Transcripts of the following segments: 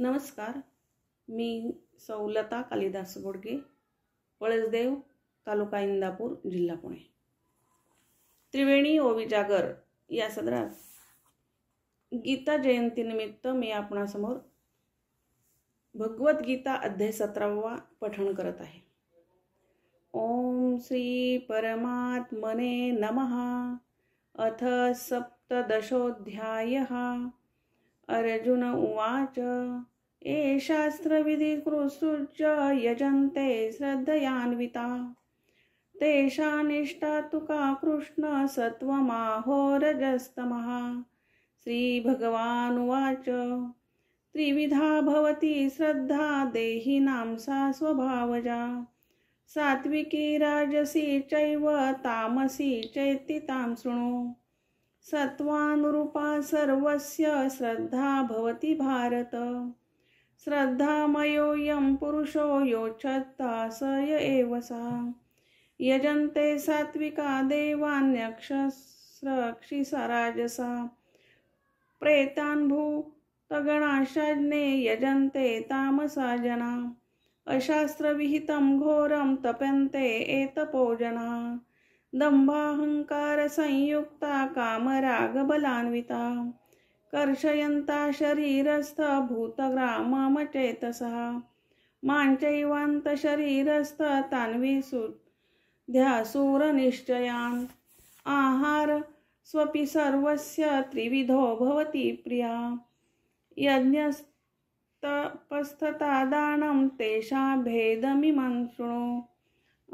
नमस्कार. मी सौलता कालिदास गोडगे, पळसदेव, तालुका इंदापूर, जिल्हा पुणे. त्रिवेणी ओवी जागर या सदरात गीता जयंतीनिमित्त मी आपणासमोर भगवद्गीता अध्याय 17वा पठण करत आहे. ओम श्री परमात्मने नमः. अथ सप्तदशोऽध्यायः. अर्जुन उवाच ये शास्त्रविधिकृत्सृज्य यजन्ते श्रद्धयान्विता तेषानिष्टा तु का कृष्ण सत्त्वमाहोरजस्तमः. श्रीभगवानुवाच त्रिविधा भवति श्रद्धा देहिनां सा स्वभावजा. सात्विकी राजसी चैव तामसी चेति तां शृणु. सत्त्वानुरूपा सर्वस्य श्रद्धा भवति भारत. श्रद्धामयोऽयं पुरुषो योचता स य एव सा. यजन्ते सात्विका देवान्यक्षराजसा प्रेतान् भूतगणाशाज्ञे यजन्ते तामसा जना. अशास्त्रविहितं घोरं तपन्ते एतपो जना. दंभाहंकार संयुक्ता कामरागबलान्विता कर्षयन्ता शरीरस्थ भूतग्राममचेतसः. माञ्चैवान्त शरीरस्थ तान्विशुद्ध्यासुरनिश्चयान्. आहार स्वपि सर्वस्य त्रिविधो भवति प्रिया. यज्ञस्तपस्तथा दानं तेषां भेदमिमं शृणु.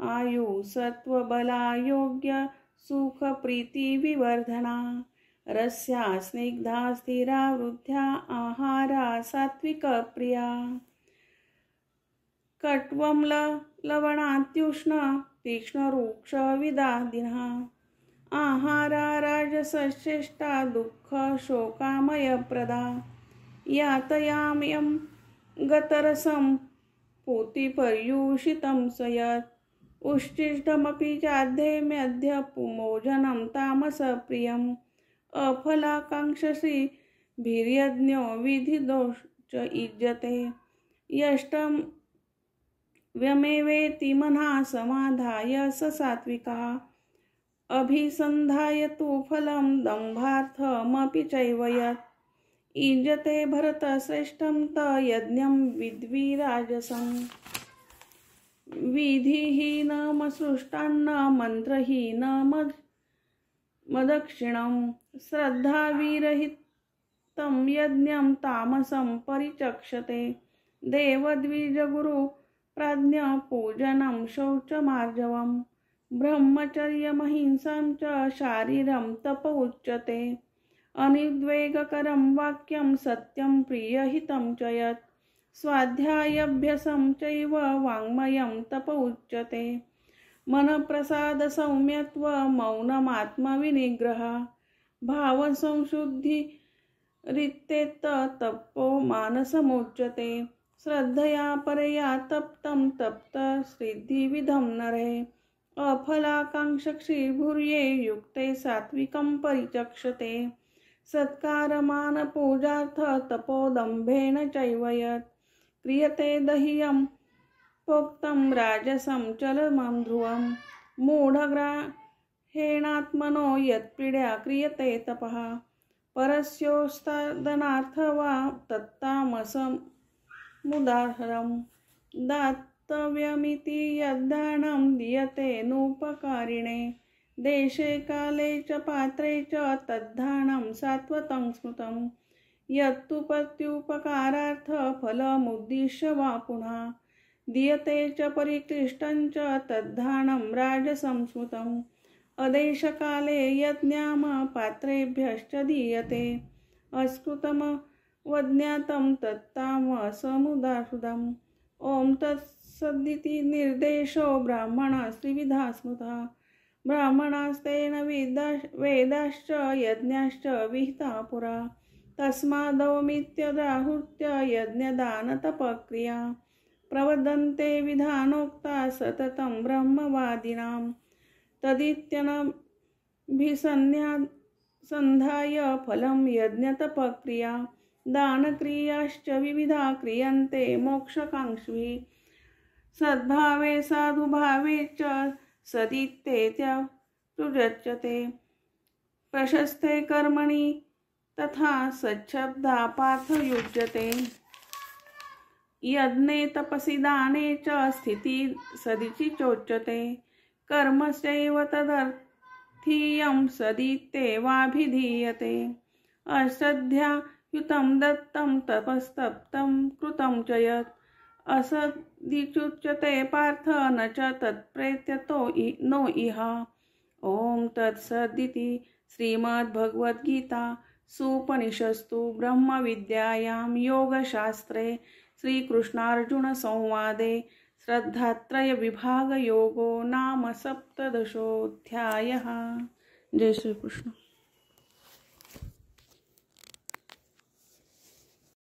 आयु सत्वबलायोग्य सुख प्रीति विवर्धना. रस्या स्निग्धा स्थिरा वृद्ध्या आहारा सात्विक प्रिया. कट्वं लवणात्युष्ण तीक्ष्ण रुक्ष विदादिना. आहारा राजसश्रेष्ठा दुःख शोकामय प्रदा. यातयाम्यं गतरसं पूतिपर्युषितं सयत्. उच्छिष्टमपि चाध्येम्यद्य पुमोजनं तामसप्रियम्. अफलाकाङ्क्षसी भीर्यज्ञो विधिदोष युज्यते. यष्टं व्यमेवेति मनः समाधाय स सात्विकः. अभिसन्धाय तु फलं दम्भार्थमपि चैव यत्. युज्यते भरतश्रेष्ठं त यज्ञं विद्विराजसम्. विधिहीनमसृष्टान्न मन्त्रहीनमदक्षिणं. श्रद्धाविरहितं यज्ञं तामसं परिचक्षते. देवद्विजगुरुप्राज्ञपूजनं शौचमार्जवम्. ब्रह्मचर्यमहिंसां च शारीरं तप उच्यते. अनिद्वेगकरं वाक्यं सत्यं प्रियहितं च यत्. स्वाध्यायाभ्यासं चैव वाङ्मयं तप उच्यते. मनःप्रसाद सौम्यत्व मौनमात्मविनिग्रह. भावसंशुद्धिरित्येत तपो मानसमुच्यते. श्रद्धया परया तप्तं तप्त सिद्धिविधं नरे. अफलाकाङ्क्षी भूर्ये युक्ते सात्विकं परिचक्षते. सत्कारमानपूजार्थ तपोदम्भेन चैव यत्. क्रियते दह्यं प्रोक्तं राजसं चलमं ध्रुवं. मूढग्राहेणात्मनो यत्पीडया क्रियते तपः. परस्योत्सादनार्थ वा तत्तामसमुदाहरम्. दातव्यमिति यद्दानं दीयते नोपकारिणे. देशे काले च पात्रे च तद्दानं सात्वतं स्मृतं. यत्तु प्रत्युपकारार्थ फलमुद्दिश्य वा पुनः. दीयते च परिक्लिष्टं च तद्दानं राजसं स्मृतम्. अदेशकाले यज्ञाम पात्रेभ्यश्च दीयते. अस्कृतमवज्ञातं तत्तामसमुदाहृतम्. ॐ तत्सदिति निर्देशो ब्राह्मणस्त्रिविधा स्मृतः. ब्राह्मणास्तेन वेदाश्च यज्ञाश्च विहिता पुरा. तस्मादौमित्यदाहृत्य यज्ञदानतपक्रिया. प्रवदन्ते विधानोक्ता सततं ब्रह्मवादिनां. तदित्यनभिसन्धाय फलं यज्ञतपक्रिया. दानक्रियाश्च विविधा क्रियन्ते मोक्षकाङ्क्षिभिः सद्भावे साधुभावे च सदित्येत्युच्यते प्रशस्ते कर्मणि तथा सच्छब्दा पार्थयुज्यते यज्ञे तपसि दाने च स्थिति सदिचि चोच्यते कर्मस्यैव तदर्थीयं सदित्येवाभिधीयते अश्रद्धयायुतं दत्तं तपस्तप्तं कृतं च यत् असदिच्युच्यते पार्थ न च तत्प्रेत्यतो नो इह। ॐ तत्सदिति श्रीमद्भगवद्गीता सुपनिषत्सु ब्रह्मविद्यायां योगशास्त्रे श्रीकृष्णार्जुनसंवादे श्रद्धात्रयविभागयोगो नाम 17ोऽध्यायः। जय श्री कृष्ण।